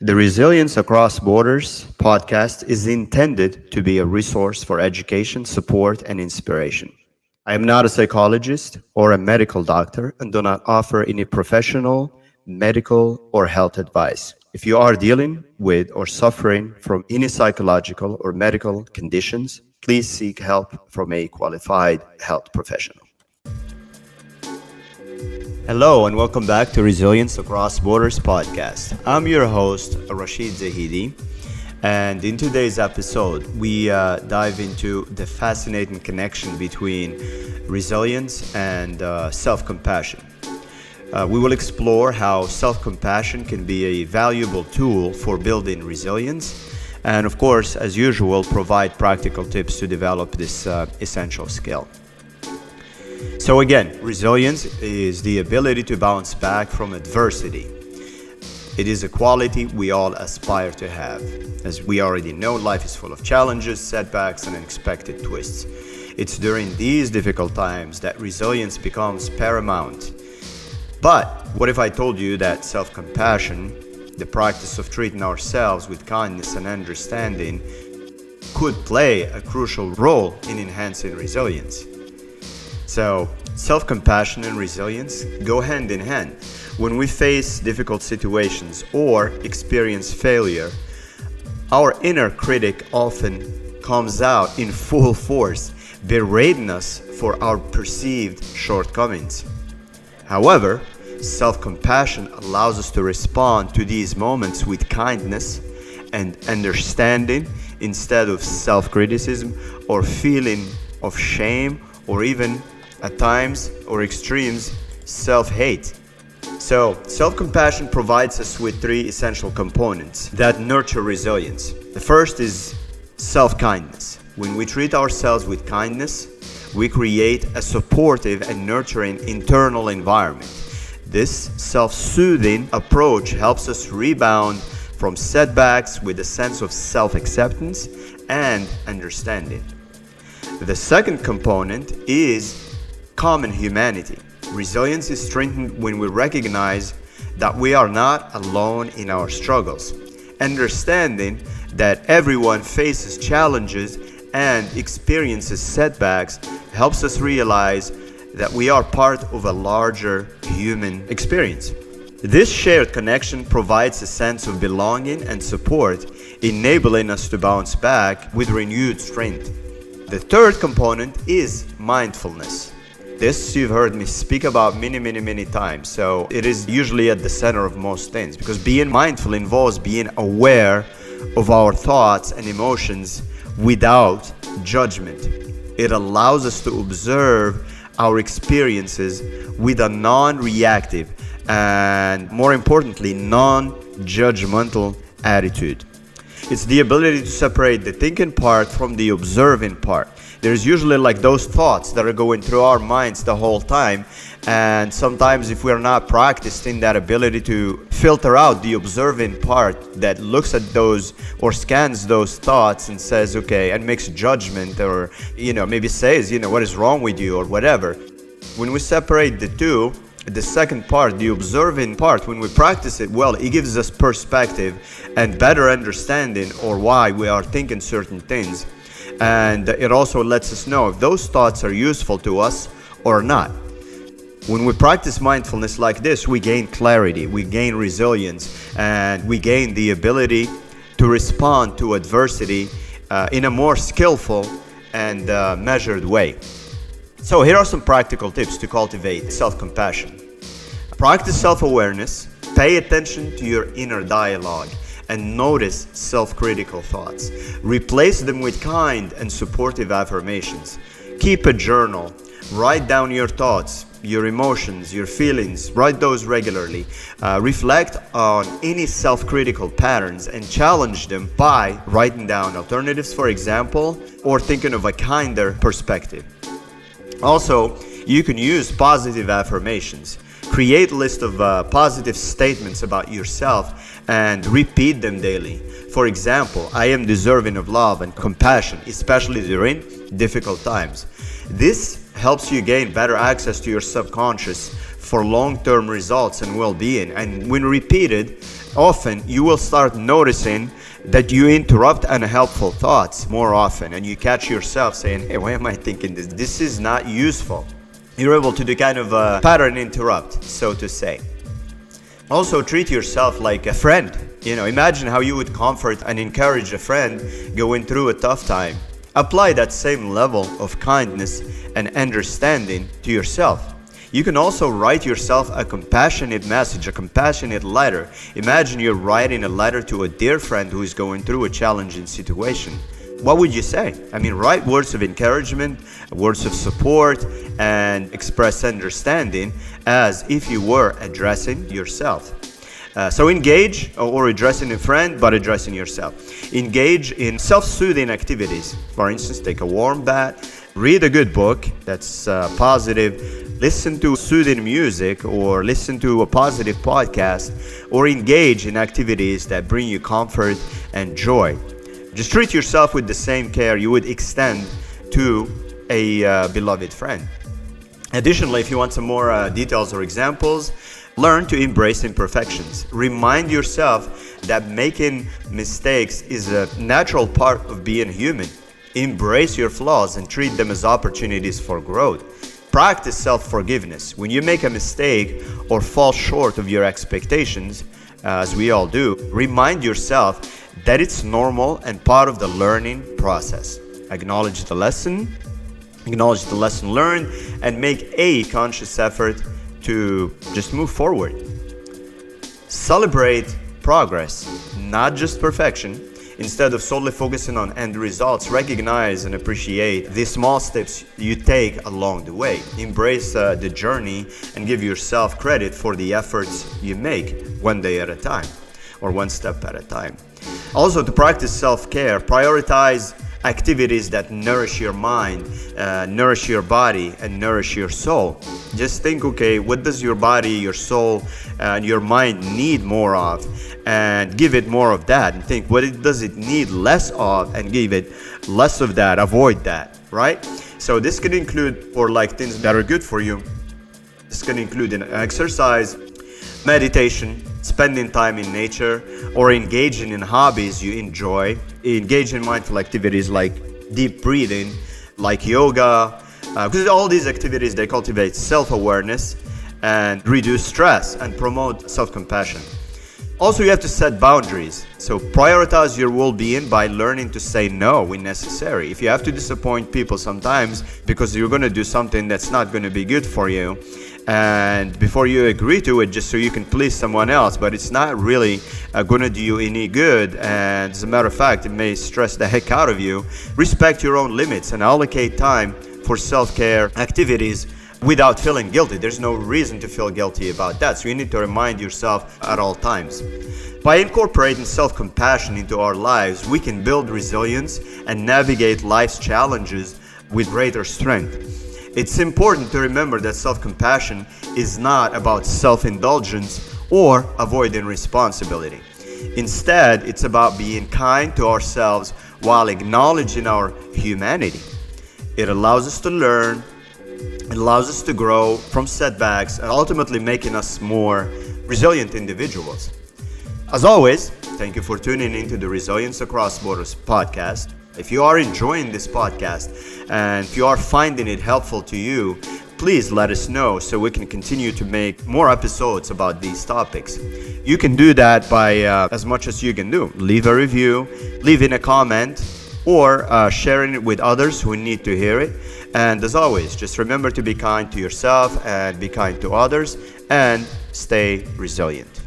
The Resilience Across Borders podcast is intended to be a resource for education, support, and inspiration. I am not a psychologist or a medical doctor and do not offer any professional, medical, or health advice. If you are dealing with or suffering from any psychological or medical conditions, please seek help from a qualified health professional. Hello and welcome back to Resilience Across Borders podcast. I'm your host, Rashid Zahidi, and in today's episode, we dive into the fascinating connection between resilience and self-compassion. We will explore how self-compassion can be a valuable tool for building resilience, and of course, as usual, provide practical tips to develop this essential skill. So again, resilience is the ability to bounce back from adversity. It is a quality we all aspire to have. As we already know, life is full of challenges, setbacks, and unexpected twists. It's during these difficult times that resilience becomes paramount. But what if I told you that self-compassion, the practice of treating ourselves with kindness and understanding, could play a crucial role in enhancing resilience? So, self-compassion and resilience go hand in hand. When we face difficult situations or experience failure, our inner critic often comes out in full force, berating us for our perceived shortcomings. However, self-compassion allows us to respond to these moments with kindness and understanding instead of self-criticism or feeling of shame or even at times or extremes, self-hate. So, self-compassion provides us with three essential components that nurture resilience. The first is self-kindness. When we treat ourselves with kindness, we create a supportive and nurturing internal environment. This self-soothing approach helps us rebound from setbacks with a sense of self-acceptance and understanding. The second component is common humanity. Resilience is strengthened when we recognize that we are not alone in our struggles. Understanding that everyone faces challenges and experiences setbacks helps us realize that we are part of a larger human experience. This shared connection provides a sense of belonging and support, enabling us to bounce back with renewed strength. The third component is mindfulness. This you've heard me speak about many times, so it is usually at the center of most things, because being mindful involves being aware of our thoughts and emotions without judgment. It allows us to observe our experiences with a non-reactive and, more importantly, non-judgmental attitude. It's the ability to separate the thinking part from the observing part. There's usually like those thoughts that are going through our minds the whole time, and sometimes if we're not practicing that ability to filter out the observing part that looks at those or scans those thoughts and says okay, and makes judgment, or maybe says what is wrong with you or whatever. When we separate the two, the second part, the observing part, when we practice it well, it gives us perspective and better understanding or why we are thinking certain things. And it also lets us know if those thoughts are useful to us or not. When we practice mindfulness like this, we gain clarity, we gain resilience, and we gain the ability to respond to adversity in a more skillful and measured way. So here are some practical tips to cultivate self-compassion. Practice self-awareness, pay attention to your inner dialogue, and notice self-critical thoughts. Replace them with kind and supportive affirmations. Keep a journal. Write down your thoughts, your emotions, your feelings. Write those regularly. Reflect on any self-critical patterns and challenge them by writing down alternatives, for example, or thinking of a kinder perspective. Also, you can use positive affirmations. Create a list of positive statements about yourself and repeat them daily. For example, I am deserving of love and compassion, especially during difficult times. This helps you gain better access to your subconscious for long-term results and well-being. And when repeated, often you will start noticing that you interrupt unhelpful thoughts more often, and you catch yourself saying, hey, why am I thinking this? This is not useful. You're able to do kind of a pattern interrupt, so to say. Also, treat yourself like a friend. Imagine how you would comfort and encourage a friend going through a tough time. Apply that same level of kindness and understanding to yourself. You can also write yourself a compassionate message, a compassionate letter. Imagine you're writing a letter to a dear friend who is going through a challenging situation. What would you say? Write words of encouragement, words of support, and express understanding as if you were addressing yourself. So engage, or addressing a friend, but addressing yourself. Engage in self-soothing activities. For instance, take a warm bath, read a good book that's positive, listen to soothing music, or listen to a positive podcast, or engage in activities that bring you comfort and joy. Just treat yourself with the same care you would extend to a beloved friend. Additionally, if you want some more details or examples, learn to embrace imperfections. Remind yourself that making mistakes is a natural part of being human. Embrace your flaws and treat them as opportunities for growth. Practice self-forgiveness. When you make a mistake or fall short of your expectations, as we all do, remind yourself that it's normal and part of the learning process. Acknowledge the lesson learned, and make a conscious effort to just move forward. Celebrate progress, not just perfection. Instead of solely focusing on end results, recognize and appreciate the small steps you take along the way. Embrace the journey and give yourself credit for the efforts you make, one day at a time or one step at a time. Also, to practice self-care, prioritize activities that nourish your mind, nourish your body, and nourish your soul. Just think, okay, what does your body, your soul, and your mind need more of? And give it more of that. And think, what does it need less of? And give it less of that. Avoid that, right? So this can include, for things that are good for you, this can include exercise, meditation, spending time in nature, or engaging in hobbies you enjoy. Engage in mindful activities like deep breathing, like yoga, because all these activities, they cultivate self-awareness and reduce stress and promote self-compassion. Also, you have to set boundaries. So prioritize your well-being by learning to say no when necessary. If you have to disappoint people sometimes because you're going to do something that's not going to be good for you, and before you agree to it just so you can please someone else, but it's not really going to do you any good, and as a matter of fact, it may stress the heck out of you, respect your own limits and allocate time for self-care activities without feeling guilty. There's no reason to feel guilty about that, so you need to remind yourself at all times. By incorporating self-compassion into our lives, we can build resilience and navigate life's challenges with greater strength. It's important to remember that self-compassion is not about self-indulgence or avoiding responsibility. Instead, it's about being kind to ourselves while acknowledging our humanity. It allows us to learn, it allows us to grow from setbacks, and ultimately making us more resilient individuals. As always, thank you for tuning into the Resilience Across Borders podcast. If you are enjoying this podcast and if you are finding it helpful to you, please let us know so we can continue to make more episodes about these topics. You can do that by as much as you can do. Leave a review, leave in a comment, or sharing it with others who need to hear it. And as always, just remember to be kind to yourself and be kind to others, and stay resilient.